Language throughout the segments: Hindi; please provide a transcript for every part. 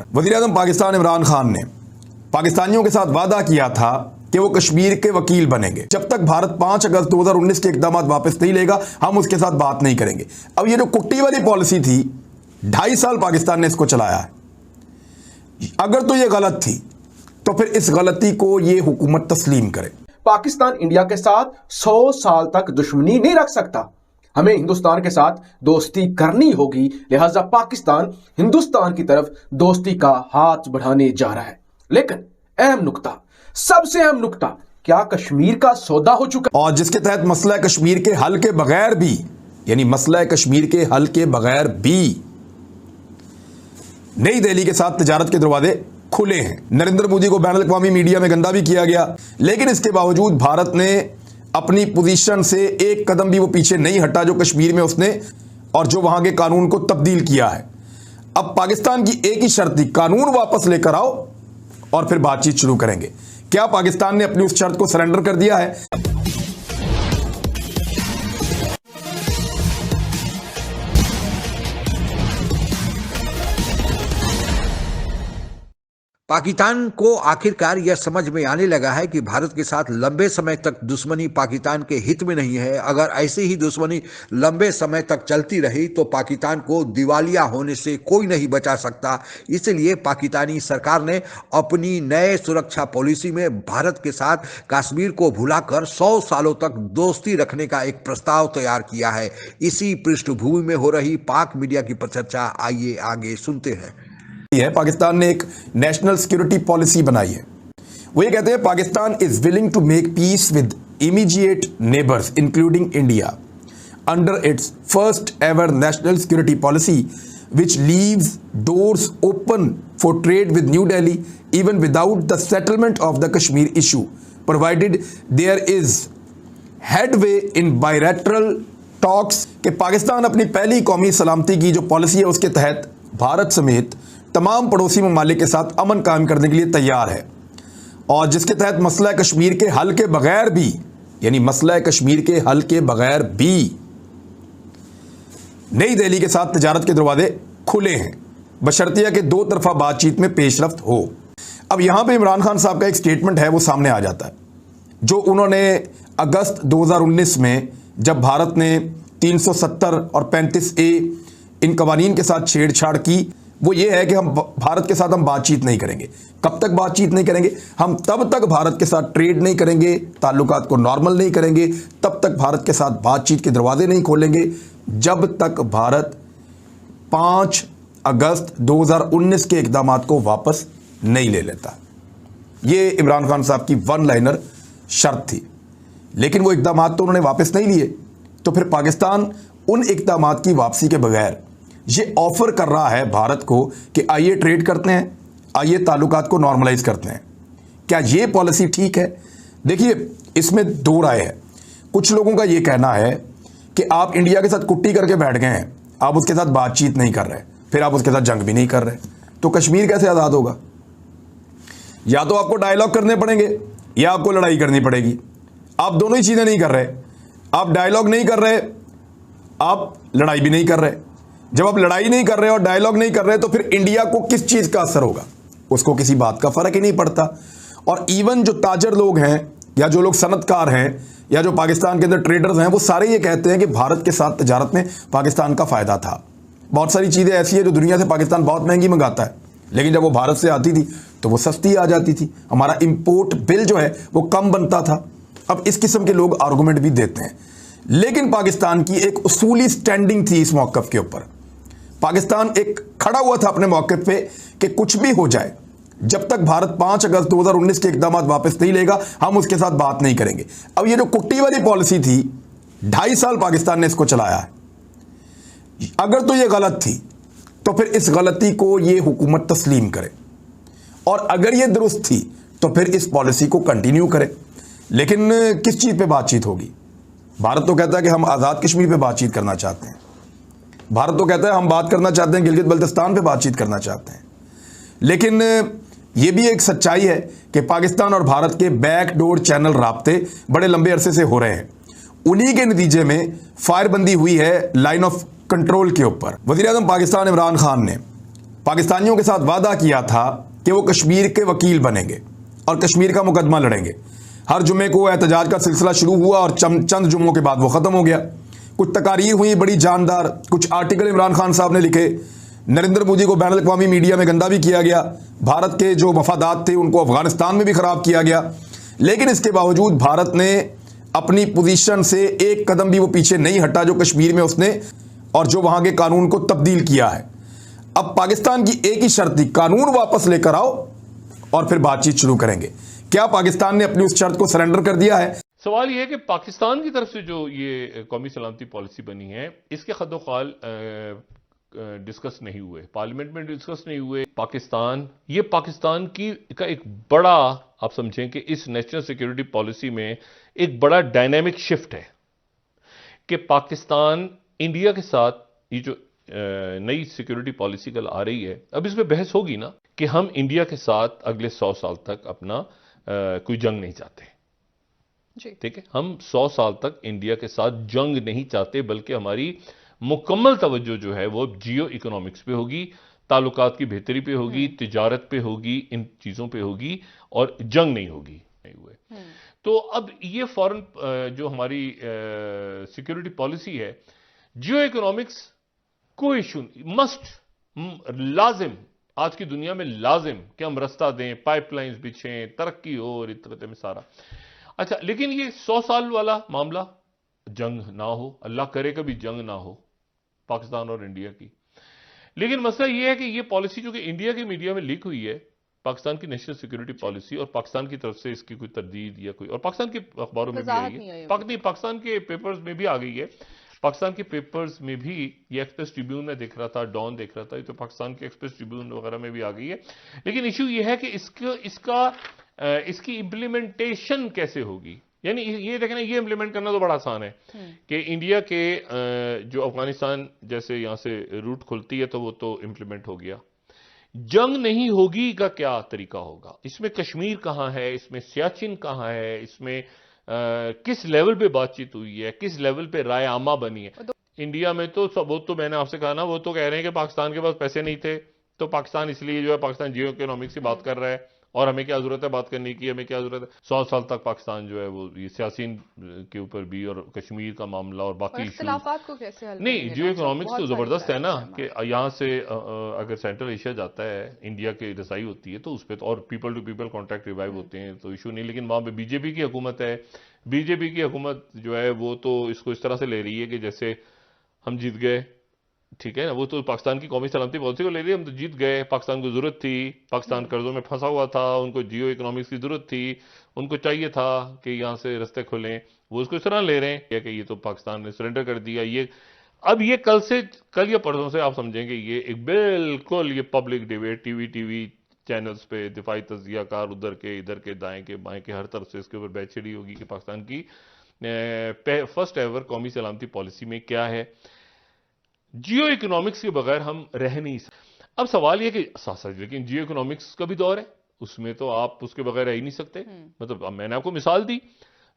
वज़ीर-ए-आज़म पाकिस्तान इमरान खान ने पाकिस्तानियों के साथ वादा किया था कि वो कश्मीर के वकील बनेंगे। जब तक भारत 5 अगस्त 2019 के इक़दाम वापस नहीं लेगा, हम उसके साथ बात नहीं करेंगे। अब ये जो कुट्टी वाली पॉलिसी थी, 2.5 साल पाकिस्तान ने इसको चलाया है। अगर तो ये गलत थी तो फिर इस गलती को ये हुकूमत तस्लीम करे। पाकिस्तान इंडिया के साथ 100 साल तक दुश्मनी नहीं रख सकता। हमें हिंदुस्तान के साथ दोस्ती करनी होगी, लिहाजा पाकिस्तान हिंदुस्तान की तरफ दोस्ती का हाथ बढ़ाने जा रहा है। लेकिन अहम नुक्ता, सबसे अहम नुक्ता, क्या कश्मीर का सौदा हो चुका? और जिसके तहत मसला कश्मीर के हल के बगैर भी, यानी मसला कश्मीर के हल के बगैर भी नई दिल्ली के साथ तिजारत के दरवाजे खुले हैं। नरेंद्र मोदी को बैनुल अक़वामी मीडिया में गंदा भी किया गया, लेकिन इसके बावजूद भारत ने अपनी पोजीशन से एक कदम भी वो पीछे नहीं हटा जो कश्मीर में उसने और जो वहां के कानून को तब्दील किया है। अब पाकिस्तान की एक ही शर्त थी, कानून वापस लेकर आओ और फिर बातचीत शुरू करेंगे। क्या पाकिस्तान ने अपनी उस शर्त को सरेंडर कर दिया है? पाकिस्तान को आखिरकार यह समझ में आने लगा है कि भारत के साथ लंबे समय तक दुश्मनी पाकिस्तान के हित में नहीं है। अगर ऐसे ही दुश्मनी लंबे समय तक चलती रही तो पाकिस्तान को दिवालिया होने से कोई नहीं बचा सकता। इसलिए पाकिस्तानी सरकार ने अपनी नए सुरक्षा पॉलिसी में भारत के साथ कश्मीर को भुलाकर 100 सालों तक दोस्ती रखने का एक प्रस्ताव तैयार किया है। इसी पृष्ठभूमि में हो रही पाक मीडिया की चर्चा आइए आगे सुनते हैं। पाकिस्तान ने एक नेशनल सिक्योरिटी पॉलिसी बनाई है। वो ये कहते हैं Pakistan is willing to make peace with immediate neighbours including India under its first ever national security policy which leaves doors open for trade with new Delhi even without the settlement of the Kashmir issue provided there is headway in bilateral talks. कि पाकिस्तान अपनी पहली कौमी सलामती की जो पॉलिसी है उसके तहत भारत समेत तमाम पड़ोसी ममालिक के साथ अमन कायम करने के लिए तैयार है, और जिसके तहत मसला कश्मीर के हल के बगैर भी, यानी मसला कश्मीर के हल के बगैर भी नई दिल्ली के साथ तिजारत के दरवाजे खुले हैं, बशर्तिया के दो तरफा बातचीत में पेशरफ्त हो। अब यहां पे इमरान खान साहब का एक स्टेटमेंट है वो सामने आ जाता है, जो उन्होंने अगस्त 2019 में जब भारत ने 370 और 35A इन कवानीन के साथ छेड़छाड़ की, वो ये है कि हम भारत के साथ हम बातचीत नहीं करेंगे। कब तक बातचीत नहीं करेंगे? हम तब तक भारत के साथ ट्रेड नहीं करेंगे, ताल्लुकात को नॉर्मल नहीं करेंगे, तब तक भारत के साथ बातचीत के दरवाजे नहीं खोलेंगे जब तक भारत 5 अगस्त 2019 के इक़दामात को वापस नहीं ले लेता। ये इमरान खान साहब की वन लाइनर शर्त थी, लेकिन वो इक़दामात तो उन्होंने वापस नहीं लिए। तो फिर पाकिस्तान उन इक़दामात की वापसी के बगैर ये ऑफर कर रहा है भारत को कि आइए ट्रेड करते हैं, आइए ताल्लुकात को नॉर्मलाइज करते हैं। क्या ये पॉलिसी ठीक है? देखिए, इसमें दो राय है। कुछ लोगों का ये कहना है कि आप इंडिया के साथ कुट्टी करके बैठ गए हैं, आप उसके साथ बातचीत नहीं कर रहे, फिर आप उसके साथ जंग भी नहीं कर रहे, तो कश्मीर कैसे आज़ाद होगा? या तो आपको डायलॉग करने पड़ेंगे या आपको लड़ाई करनी पड़ेगी। आप दोनों ही चीज़ें नहीं कर रहे। आप डायलॉग नहीं कर रहे, आप लड़ाई भी नहीं कर रहे। जब आप लड़ाई नहीं कर रहे और डायलॉग नहीं कर रहे तो फिर इंडिया को किस चीज़ का असर होगा? उसको किसी बात का फ़र्क ही नहीं पड़ता। और इवन जो ताजर लोग हैं या जो लोग सनतकार हैं या जो पाकिस्तान के अंदर ट्रेडर्स हैं, वो सारे ये कहते हैं कि भारत के साथ तिजारत में पाकिस्तान का फ़ायदा था। बहुत सारी चीज़ें ऐसी है जो दुनिया से पाकिस्तान बहुत महंगी मंगाता है, लेकिन जब वो भारत से आती थी तो वो सस्ती आ जाती थी। हमारा इम्पोर्ट बिल जो है वो कम बनता था। अब इस किस्म के लोग आर्गूमेंट भी देते हैं, लेकिन पाकिस्तान की एक उसूली स्टैंडिंग थी इस मौक़िफ़ के ऊपर। पाकिस्तान एक खड़ा हुआ था अपने मौक़िफ़ पे कि कुछ भी हो जाए, जब तक भारत 5 अगस्त 2019 के इक़दाम वापस नहीं लेगा, हम उसके साथ बात नहीं करेंगे। अब ये जो कुट्टी वाली पॉलिसी थी, 2.5 साल पाकिस्तान ने इसको चलाया है। अगर तो ये गलत थी तो फिर इस गलती को ये हुकूमत तस्लीम करे, और अगर ये दुरुस्त थी तो फिर इस पॉलिसी को कंटिन्यू करे। लेकिन किस चीज़ पे बातचीत होगी? भारत तो कहता है कि हम आज़ाद कश्मीर पे बातचीत करना चाहते हैं। भारत तो कहता है हम बात करना चाहते हैं, गिलगित बल्तिस्तान पे बातचीत करना चाहते हैं। लेकिन ये भी एक सच्चाई है कि पाकिस्तान और भारत के बैकडोर चैनल राब्ते बड़े लंबे अरसे से हो रहे हैं। उन्हीं के नतीजे में फायरबंदी हुई है लाइन ऑफ कंट्रोल के ऊपर। वज़ीर-ए-आज़म पाकिस्तान इमरान खान ने पाकिस्तानियों के साथ वादा किया था कि वो कश्मीर के वकील बनेंगे और कश्मीर का मुकदमा लड़ेंगे। हर जुम्मे को एहतजाज का सिलसिला शुरू हुआ और चंद जुम्मों के बाद वो ख़त्म हो गया। कुछ तकारीर हुई बड़ी जानदार, कुछ आर्टिकल इमरान खान साहब ने लिखे, नरेंद्र मोदी को बैनुल अक़वामी मीडिया में गंदा भी किया गया, भारत के जो मफादात थे उनको अफगानिस्तान में भी ख़राब किया गया। लेकिन इसके बावजूद भारत ने अपनी पोजीशन से एक कदम भी वो पीछे नहीं हटा जो कश्मीर में उसने और जो वहाँ के कानून को तब्दील किया है। अब पाकिस्तान की एक ही शर्त थी, कानून वापस लेकर आओ और फिर बातचीत शुरू करेंगे। क्या पाकिस्तान ने अपनी उस शर्त को सरेंडर कर दिया है? सवाल यह है कि पाकिस्तान की तरफ से जो ये कौमी सलामती पॉलिसी बनी है, इसके खदोखाल डिस्कस नहीं हुए, पार्लियामेंट में डिस्कस नहीं हुए। ये पाकिस्तान की का एक बड़ा, आप समझें कि इस नेशनल सिक्योरिटी पॉलिसी में एक बड़ा डायनेमिक शिफ्ट है कि पाकिस्तान इंडिया के साथ ये जो नई सिक्योरिटी पॉलिसी कल आ रही है, अब इसमें बहस होगी ना कि हम इंडिया के साथ अगले 100 साल तक अपना कोई जंग नहीं चाहते। ठीक है, हम 100 साल तक इंडिया के साथ जंग नहीं चाहते, बल्कि हमारी मुकम्मल तवज्जो जो है वो जियो इकोनॉमिक्स पे होगी, ताल्लुकात की बेहतरी पे होगी, तिजारत पे होगी, इन चीज़ों पे होगी और जंग नहीं होगी। नहीं हुए तो अब ये फॉरेन जो हमारी सिक्योरिटी पॉलिसी है, जियो इकोनॉमिक्स कोई इशू, मस्ट, लाजिम, आज की दुनिया में लाजिम कि हम रास्ता दें, पाइपलाइंस बिछें, तरक्की हो और इतने में सारा। अच्छा, लेकिन ये 100 साल वाला मामला, जंग ना हो, अल्लाह करे कभी जंग ना हो पाकिस्तान और इंडिया की। लेकिन मसला ये है कि ये पॉलिसी जो कि इंडिया की मीडिया में लीक हुई है, पाकिस्तान की नेशनल सिक्योरिटी पॉलिसी, और पाकिस्तान की तरफ से इसकी कोई तरदीद या कोई, और पाकिस्तान के अखबारों में भी आई है, पाकिस्तान के पेपर्स में भी आ गई है। पाकिस्तान के पेपर्स में भी, ये एक्सप्रेस ट्रिब्यून में देख रहा था, डॉन देख रहा था, ये तो पाकिस्तान के एक्सप्रेस ट्रिब्यून वगैरह में भी आ गई है। लेकिन इशू ये है कि इसकी इंप्लीमेंटेशन कैसे होगी। यानी ये देखना, ये इंप्लीमेंट करना तो बड़ा आसान है कि इंडिया के जो अफगानिस्तान जैसे यहां से रूट खुलती है तो वो तो इंप्लीमेंट हो गया, जंग नहीं होगी का क्या तरीका होगा, इसमें कश्मीर कहां है, इसमें सियाचिन कहां है, इसमें किस लेवल पे बातचीत हुई है, किस लेवल पे राय आमा बनी है। इंडिया में तो वो तो मैंने आपसे कहा ना, वो तो कह रहे हैं कि पाकिस्तान के पास पैसे नहीं थे, तो पाकिस्तान इसलिए जो है पाकिस्तान जियो इकोनॉमिक्स की बात कर रहा है, और हमें क्या जरूरत है बात करने की, हमें क्या जरूरत है। 100 साल तक पाकिस्तान जो है वो ये सियासीन के ऊपर भी, और कश्मीर का मामला और बाकी इख्तिलाफात को कैसे हल नहीं, जियो इकोनॉमिक्स तो जबरदस्त है ना कि यहाँ से अगर सेंट्रल एशिया जाता है, इंडिया की रसाई होती है तो उस पर तो, और people to people contact revive होते हैं तो इशू नहीं। लेकिन वहाँ पे बीजेपी की हुकूमत है, बीजेपी की हुकूमत जो है वो तो इसको इस तरह से ले रही है कि जैसे हम जीत गए। ठीक है ना, वो तो पाकिस्तान की कौमी सलामती पॉलिसी को ले रही है, हम तो जीत गए, पाकिस्तान को जरूरत थी, पाकिस्तान कर्जों में फंसा हुआ था, उनको जियो इकोनॉमिक्स की जरूरत थी, उनको चाहिए था कि यहाँ से रास्ते खुलें, वो उसको इस तरह ले रहे हैं कि ये तो पाकिस्तान ने सरेंडर कर दिया। ये अब ये कल या परसों से आप समझेंगे ये एक बिल्कुल ये पब्लिक डिबेट, टीवी चैनल्स पे दिफाई तज्जियाकार उधर के इधर के दाएं के बाएं के हर तरफ से इसके ऊपर बैच छिड़ी होगी कि पाकिस्तान की फर्स्ट एवर कौमी सलामती पॉलिसी में क्या है, जियो इकोनॉमिक्स के बगैर हम रह नहीं सकते। अब सवाल यह कि साथ लेकिन जियो इकोनॉमिक्स का भी दौर है, उसमें तो आप उसके बगैर रह ही नहीं सकते। मतलब अब मैंने आपको मिसाल दी,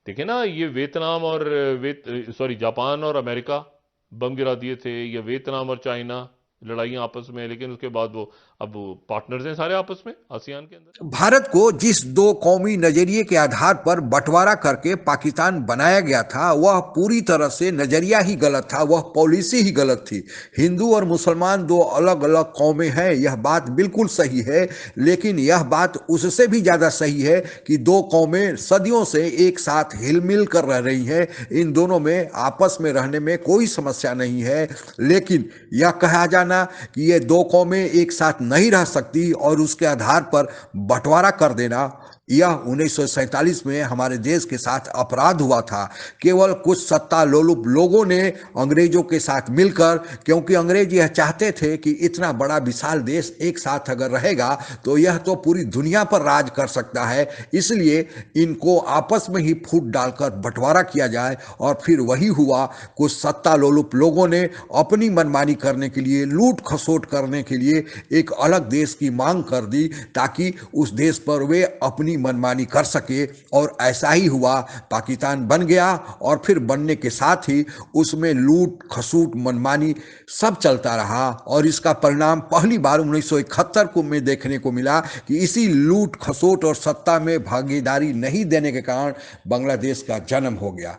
देखे ना, ये वियतनाम और जापान और अमेरिका बम गिरा दिए थे, या वियतनाम और चाइना लड़ाइयां आपस में, लेकिन उसके बाद वो अब पार्टनर्स हैं सारे आपस में आसियान के अंदर। भारत को जिस दो कौमी नजरिए के आधार पर बंटवारा करके पाकिस्तान बनाया गया था, वह पूरी तरह से नजरिया ही गलत था, वह पॉलिसी ही गलत थी। हिंदू और मुसलमान दो अलग अलग कौमें हैं, यह बात बिल्कुल सही है, लेकिन यह बात उससे भी ज्यादा सही है कि दो कौमें सदियों से एक साथ हिलमिल कर रह रही हैं, इन दोनों में आपस में रहने में कोई समस्या नहीं है। लेकिन यह कहा जाना कि ये दो कौमें एक साथ नहीं रह सकती और उसके आधार पर बंटवारा कर देना, यह 1947 में हमारे देश के साथ अपराध हुआ था। केवल कुछ सत्ता लोलुप लोगों ने अंग्रेजों के साथ मिलकर, क्योंकि अंग्रेज यह चाहते थे कि इतना बड़ा विशाल देश एक साथ अगर रहेगा तो यह तो पूरी दुनिया पर राज कर सकता है, इसलिए इनको आपस में ही फूट डालकर बंटवारा किया जाए। और फिर वही हुआ, कुछ सत्ता लोलुप लोगों ने अपनी मनमानी करने के लिए, लूट खसोट करने के लिए एक अलग देश की मांग कर दी, ताकि उस देश पर वे अपनी अपनी मनमानी कर सके, और ऐसा ही हुआ। पाकिस्तान बन गया और फिर बनने के साथ ही उसमें लूट खसूट मनमानी सब चलता रहा, और इसका परिणाम पहली बार 1971 को में देखने को मिला कि इसी लूट खसोट और सत्ता में भागीदारी नहीं देने के कारण बांग्लादेश का जन्म हो गया।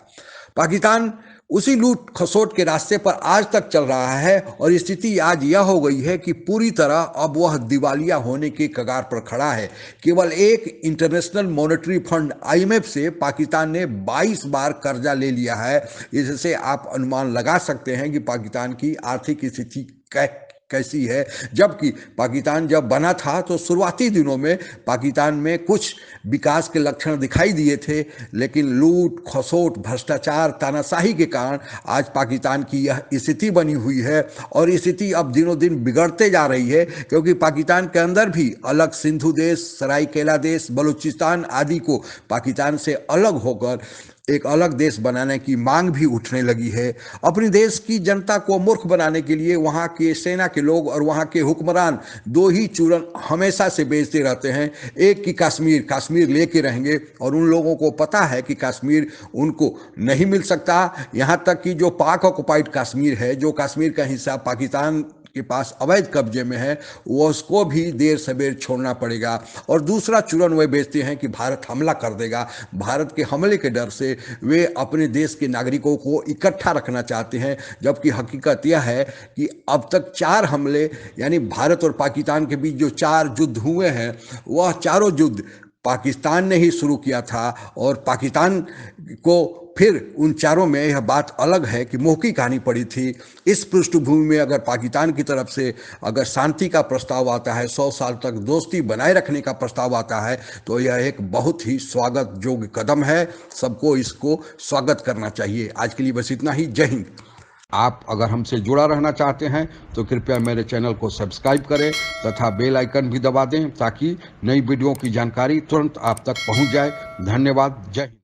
पाकिस्तान उसी लूट खसोट के रास्ते पर आज तक चल रहा है, और स्थिति आज यह हो गई है कि पूरी तरह अब वह दिवालिया होने के कगार पर खड़ा है। केवल एक इंटरनेशनल मॉनेटरी फंड IMF से पाकिस्तान ने 22 बार कर्जा ले लिया है। इससे आप अनुमान लगा सकते हैं कि पाकिस्तान की आर्थिक स्थिति कैसी है। जबकि पाकिस्तान जब बना था तो शुरुआती दिनों में पाकिस्तान में कुछ विकास के लक्षण दिखाई दिए थे, लेकिन लूट खसोट भ्रष्टाचार तानाशाही के कारण आज पाकिस्तान की यह स्थिति बनी हुई है, और स्थिति अब दिनों दिन बिगड़ते जा रही है, क्योंकि पाकिस्तान के अंदर भी अलग सिंधु देश, सरायकेला देश, बलूचिस्तान आदि को पाकिस्तान से अलग होकर एक अलग देश बनाने की मांग भी उठने लगी है। अपने देश की जनता को मूर्ख बनाने के लिए वहाँ के सेना के लोग और वहाँ के हुक्मरान दो ही चूरन हमेशा से बेचते रहते हैं। एक की कश्मीर लेके रहेंगे, और उन लोगों को पता है कि कश्मीर उनको नहीं मिल सकता। यहाँ तक कि जो पाक ऑक्युपाइड कश्मीर है, जो कश्मीर का हिस्सा पाकिस्तान के पास अवैध कब्जे में है, वो उसको भी देर सवेर छोड़ना पड़ेगा। और दूसरा चूरन वे बेचते हैं कि भारत हमला कर देगा। भारत के हमले के डर से वे अपने देश के नागरिकों को इकट्ठा रखना चाहते हैं, जबकि हकीकत यह है कि अब तक 4 हमले यानी भारत और पाकिस्तान के बीच जो 4 युद्ध हुए हैं, वह चारों युद्ध पाकिस्तान ने ही शुरू किया था। और पाकिस्तान को फिर उन चारों में यह बात अलग है कि मुँह की कहानी पड़ी थी। इस पृष्ठभूमि में अगर पाकिस्तान की तरफ से अगर शांति का प्रस्ताव आता है, 100 साल तक दोस्ती बनाए रखने का प्रस्ताव आता है, तो यह एक बहुत ही स्वागत योग्य कदम है। सबको इसको स्वागत करना चाहिए। आज के लिए बस इतना ही। जय हिंद। आप अगर हमसे जुड़ा रहना चाहते हैं तो कृपया मेरे चैनल को सब्सक्राइब करें तथा बेल आइकन भी दबा दें, ताकि नई वीडियो की जानकारी तुरंत आप तक पहुंच जाए। धन्यवाद। जय हिंद।